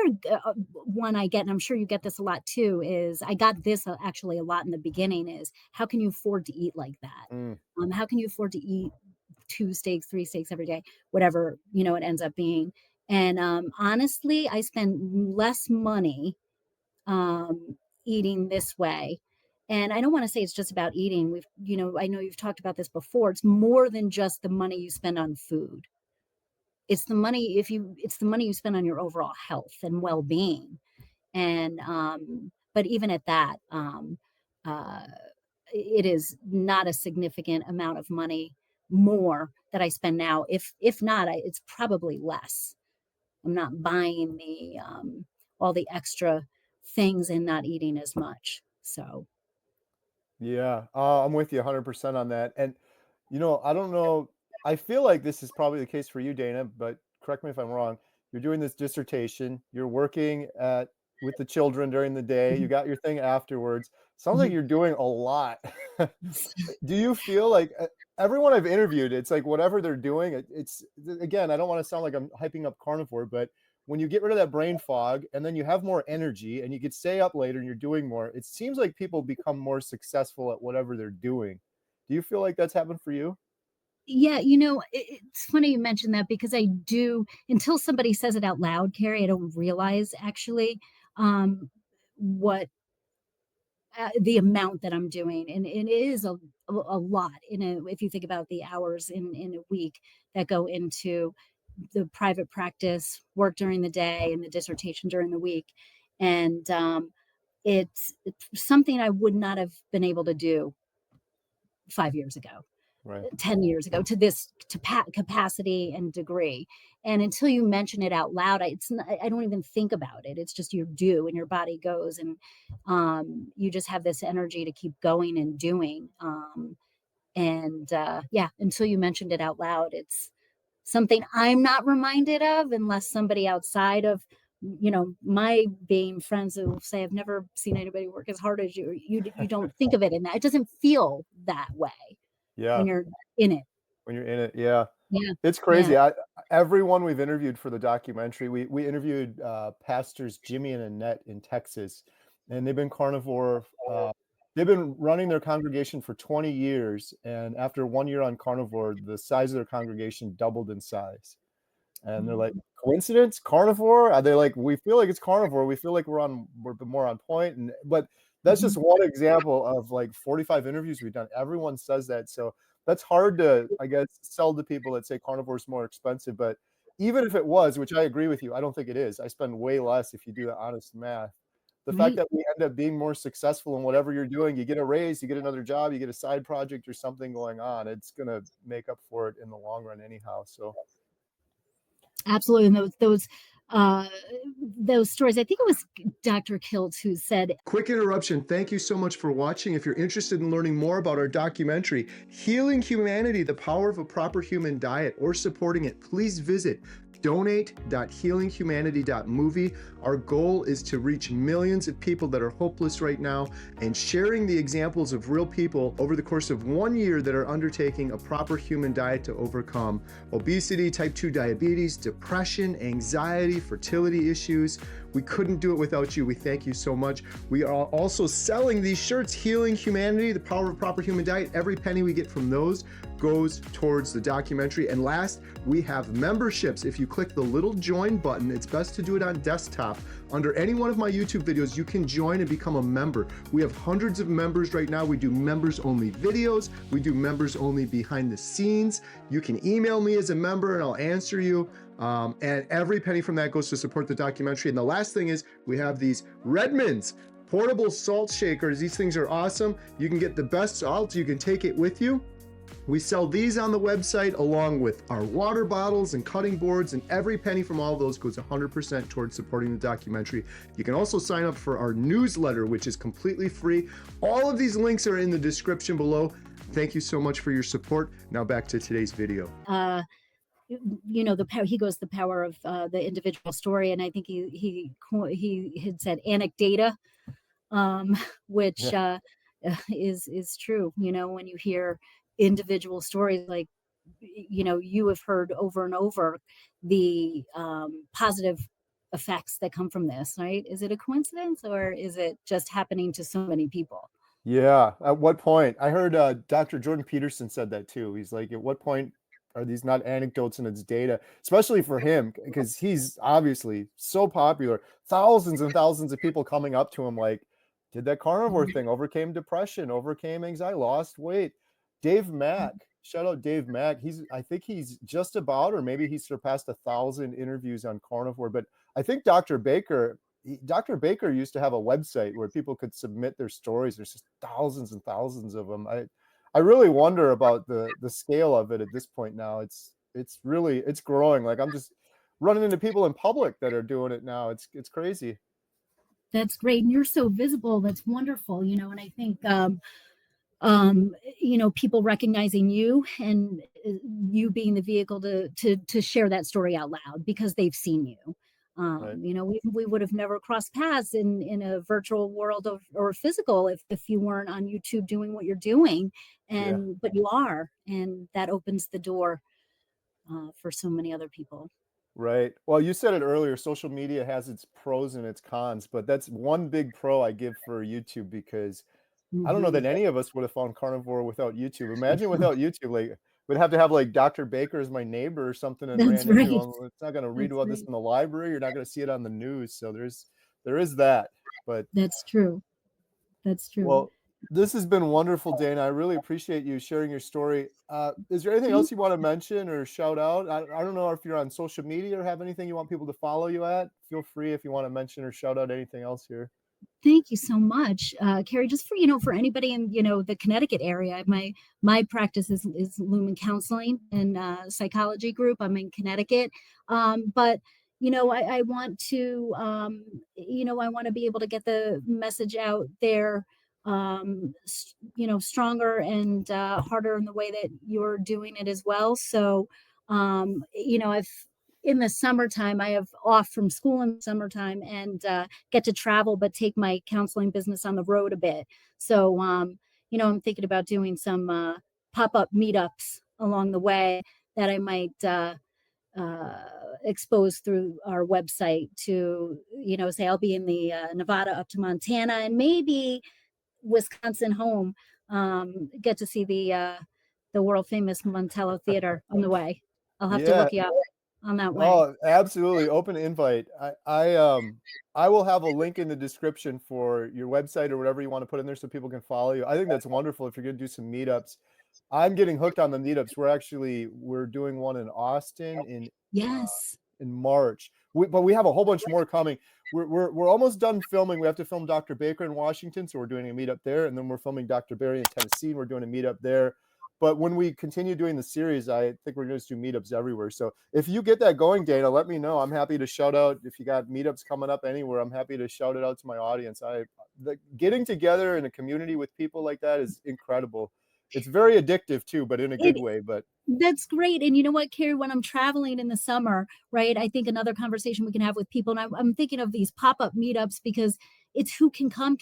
one I get, and I'm sure you get this a lot too, is I got this actually a lot in the beginning is how can you afford to eat like that? Mm, How can you afford to eat 2 steaks, 3 steaks every day, whatever, it ends up being. And honestly, I spend less money eating this way. And I don't want to say it's just about eating. I know you've talked about this before. It's more than just the money you spend on food. It's the money you spend on your overall health and well-being. And but even at that, uh, it is not a significant amount of money more that I spend now. If not, it's probably less. I'm not buying the all the extra things and not eating as much. So Yeah, I'm with you 100% on that. And, I don't know. I feel like this is probably the case for you, Dana, but correct me if I'm wrong. You're doing this dissertation. You're working with the children during the day. You mhm, got your thing afterwards. Sounds like mhm. you're doing a lot. Do you feel like everyone I've interviewed, it's like whatever they're doing, again, I don't want to sound like I'm hyping up carnivore, but when you get rid of that brain fog and then you have more energy and you could stay up later and you're doing more, it seems like people become more successful at whatever they're doing. Do you feel like that's happened for you? Yeah, it's funny you mentioned that because I do, until somebody says it out loud, Carrie, I don't realize actually um, what the amount that I'm doing, and it is a lot. If you think about the hours in a week that go into the private practice, work during the day, and the dissertation during the week, and it's something I would not have been able to do 5 years ago. Right. 10 years ago to this capacity and degree. And until you mention it out loud, I don't even think about it. It's just you do, and your body goes, and you just have this energy to keep going and doing. And yeah, until you mentioned it out loud, it's something I'm not reminded of unless somebody outside of my being friends will say, I've never seen anybody work as hard as you. You don't think of it in that. It doesn't feel that way when Yeah. you're in it. When you're in it. Yeah. Yeah, It's yeah. crazy. Everyone we've interviewed for the documentary, we interviewed pastors Jimmy and Annette in Texas, and they've been carnivore. They've been running their congregation for 20 years, and after 1 year on carnivore, the size of their congregation doubled in size. And they're like, Mhm, coincidence? Carnivore? Are they like, we feel like it's carnivore. We feel like we're more on point. But that's just mhm. one example of like 45 interviews we've done. Everyone says that. So that's hard to, I guess, sell to people that say carnivore is more expensive. But even if it was, which I agree with you, I don't think it is. I spend way less if you do the honest math. The fact Right. that we end up being more successful in whatever you're doing, you get a raise, you get another job, you get a side project or something going on, it's going to make up for it in the long run anyhow. So Absolutely. And uh those stories, I think it was Dr. Kiltz who said, Quick interruption. Thank you so much for watching. If you're interested in learning more about our documentary, Healing Humanity, the Power of a Proper Human Diet, or supporting it, please visit donate.healinghumanity.movie. Our goal is to reach millions of people that are hopeless right now and sharing the examples of real people over the course of 1 year that are undertaking a proper human diet to overcome obesity, type 2 diabetes, depression, anxiety, fertility issues. We couldn't do it without you. We thank you so much. We are also selling these shirts, Healing Humanity, the Power of a Proper Human Diet. Every penny we get from those goes towards the documentary. And last, we have memberships. If you click the little join button, it's best to do it on desktop. Under any one of my YouTube videos, you can join and become a member. We have hundreds of members right now. We do members only videos. We do members only behind the scenes. You can email me as a member and I'll answer you. And every penny from that goes to support the documentary. And the last thing is we have these Redmond's portable salt shakers. These things are awesome. You can get the best salt. You can take it with you. We sell these on the website along with our water bottles and cutting boards, and every penny from all of those goes 100% towards supporting the documentary. You can also sign up for our newsletter, which is completely free. All of these links are in the description below. Thank you so much for your support. Now back to today's video. The power, he goes, the power of the individual story. And I think he had said anecdata, um, which yeah, is true. When you hear individual stories, like, you have heard over and over the positive effects that come from this, right? Is it a coincidence, or is it just happening to so many people? yeah. At what point? I heard Dr. Jordan Peterson said that too. He's like, at what point are these not anecdotes and it's data, especially for him, because he's obviously so popular. Thousands and thousands of people coming up to him like, did that carnivore Mhm. thing, overcame depression, overcame anxiety, lost weight. Dave Mack, shout out Dave Mack. I think he's just about, or maybe he surpassed 1,000 interviews on carnivore. But I think Dr. Baker used to have a website where people could submit their stories. There's just thousands and thousands of them. I really wonder about the scale of it at this point now. It's really it's growing. Like I'm just running into people in public that are doing it now. It's crazy. That's great. And you're so visible. That's wonderful, and I think um people recognizing you and you being the vehicle to share that story out loud because they've seen you. Right. We would have never crossed paths in a virtual world or physical if you weren't on YouTube doing what you're doing, Yeah. but you are, and that opens the door for so many other people. Right. Well, you said it earlier, social media has its pros and its cons, but that's one big pro I give for YouTube because I don't know Hmm. that any of us would have found carnivore without YouTube. Imagine without YouTube, like we'd have to have like Dr. Baker as my neighbor or something and That's ran into right. him. It's not gonna read That's about this right. in the library. You're not gonna see it on the news. So there is that. But That's true. That's true. well, this has been wonderful, Dana. I really appreciate you sharing your story. Is there anything Thank else you want to mention or shout out? I don't know if you're on social media or have anything you want people to follow you at. Feel free if you want to mention or shout out anything else here. Thank you so much, Carrie. Just for anybody in the Connecticut area, my practice is Lumen Counseling and Psychology Group. I'm in Connecticut, but I want to I want to be able to get the message out there, stronger and harder in the way that you're doing it as well. So, I've in the summertime, I have off from school in the summertime and get to travel, but take my counseling business on the road a bit. So, I'm thinking about doing some pop up meetups along the way that I might expose through our website to, say I'll be in the Nevada up to Montana and maybe Wisconsin home. Get to see the world famous Montello Theater on the way. I'll have to Yeah. look you up on that way. Oh, absolutely. Open invite. I will have a link in the description for your website or whatever you want to put in there so people can follow you. I think that's wonderful if you're going to do some meetups. I'm getting hooked on the meetups. We're doing one in Austin uh, Yes. in March. But we have a whole bunch more coming. We're almost done filming. We have to film Dr. Baker in Washington, so we're doing a meetup there, and then we're filming Dr. Barry in Tennessee, and we're doing a meetup there. But when we continue doing the series, I think we're going to do meetups everywhere. So if you get that going, Dana, let me know. I'm happy to shout out if you got meetups coming up anywhere. I'm happy to shout it out to my audience. Getting together in a community with people like that is incredible. It's very addictive too, but in a good It way. But That's great. And you know what, Carrie, when I'm traveling in the summer, right, I think another conversation we can have with people, and I'm thinking of these pop up meetups because it's who can come.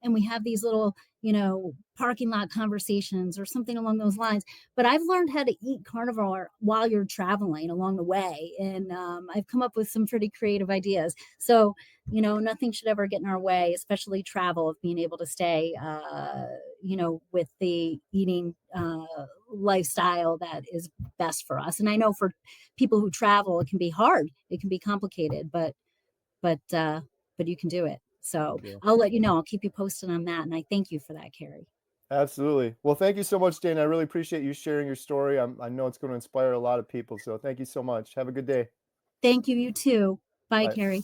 And we have these little, parking lot conversations or something along those lines. But I've learned how to eat carnivore while you're traveling along the way. And I've come up with some pretty creative ideas. So, nothing should ever get in our way, especially travel, of being able to stay, with the eating lifestyle that is best for us. And I know for people who travel, it can be hard, it can be complicated, but you can do it. So yeah. I'll let you know. I'll keep you posted on that. And I thank you for that, Carrie. Absolutely. Well, thank you so much, Dana. I really appreciate you sharing your story. I know it's going to inspire a lot of people. So thank you so much. Have a good day. Thank you, you too. Bye, Bye. Carrie.